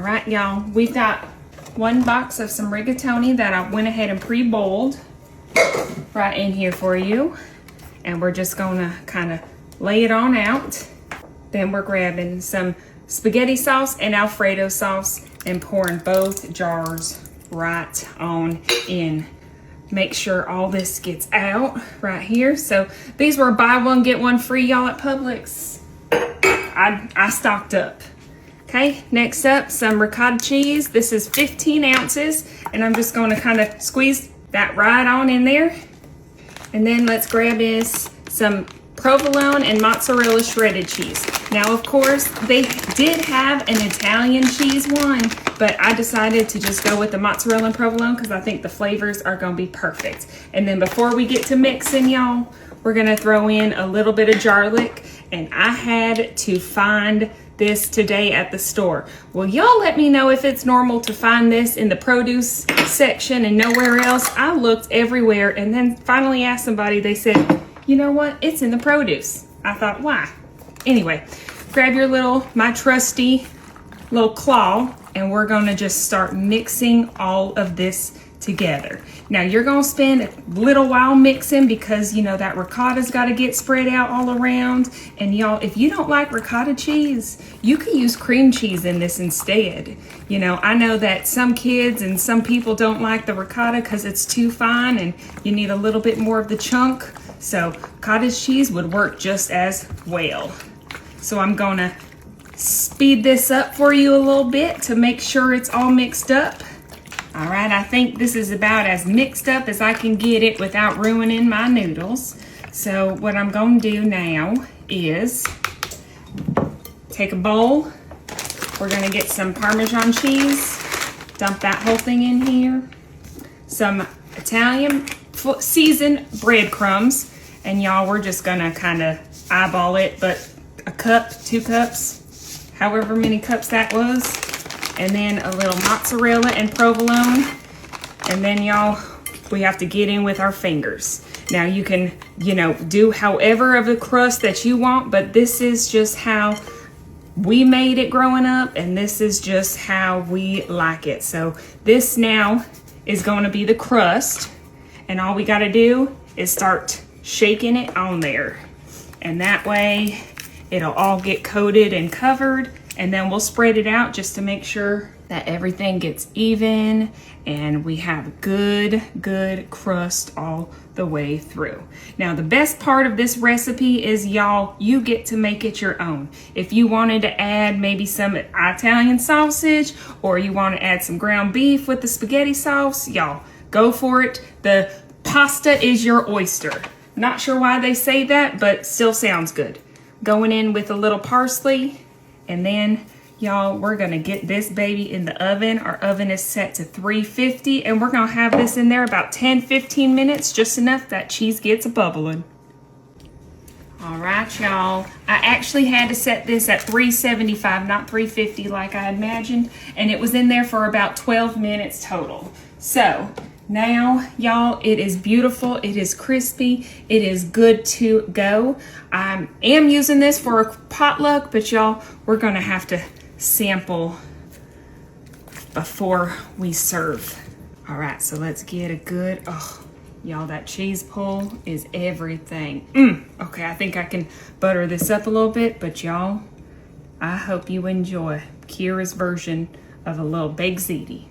All right, y'all, we've got 1 box of some rigatoni that I went ahead and pre-boiled right in here for you. And we're just gonna kind of lay it on out. Then we're grabbing some spaghetti sauce and Alfredo sauce and pouring both jars right on in. Make sure all this gets out right here. So these were buy one, get one free, y'all, at Publix. I stocked up. Okay, next up, some ricotta cheese. This is 15 ounces, and I'm just gonna kind of squeeze that right on in there. And then let's grab this, some provolone and mozzarella shredded cheese. Now, of course, they did have an Italian cheese one, but I decided to just go with the mozzarella and provolone because I think the flavors are gonna be perfect. And then before we get to mixing, y'all, we're gonna throw in a little bit of garlic, and I had to find this today at the store. Well, y'all let me know if it's normal to find this in the produce section and nowhere else. I looked everywhere and then finally asked somebody, they said, you know what, it's in the produce. I thought, why? Anyway, grab your my trusty little claw, and we're gonna just start mixing all of this together. Now you're gonna spend a little while mixing because you know that ricotta's gotta get spread out all around. And y'all, if you don't like ricotta cheese, you can use cream cheese in this instead. You know, I know that some kids and some people don't like the ricotta because it's too fine and you need a little bit more of the chunk. So cottage cheese would work just as well. So I'm gonna speed this up for you a little bit to make sure it's all mixed up. All right, I think this is about as mixed up as I can get it without ruining my noodles. So what I'm gonna do now is take a bowl. We're gonna get some Parmesan cheese, dump that whole thing in here, some Italian seasoned breadcrumbs, and y'all, we're just gonna kind of eyeball it, but a cup, 2 cups, however many cups that was. And then a little mozzarella and provolone. And then y'all, we have to get in with our fingers. Now you can, you know, do however of the crust that you want, but this is just how we made it growing up, and this is just how we like it. So this now is going to be the crust, and all we got to do is start shaking it on there. And that way it'll all get coated and covered. And then we'll spread it out just to make sure that everything gets even and we have good crust all the way through. Now, the best part of this recipe is, y'all, you get to make it your own. If you wanted to add maybe some Italian sausage, or you want to add some ground beef with the spaghetti sauce, y'all, go for it. The pasta is your oyster. Not sure why they say that, but still sounds good. Going in with a little parsley. And then, y'all, we're gonna get this baby in the oven. Our oven is set to 350, and we're gonna have this in there about 10-15 minutes, just enough that cheese gets bubbling. All right, y'all. I actually had to set this at 375, not 350 like I imagined, and it was in there for about 12 minutes total. So now, y'all, it is beautiful, it is crispy, it is good to go. I am using this for a potluck, but y'all, we're gonna have to sample before we serve. All right, so let's get a good, oh, y'all, that cheese pull is everything. Okay, I think I can butter this up a little bit, but y'all, I hope you enjoy Kira's version of a little baked ziti.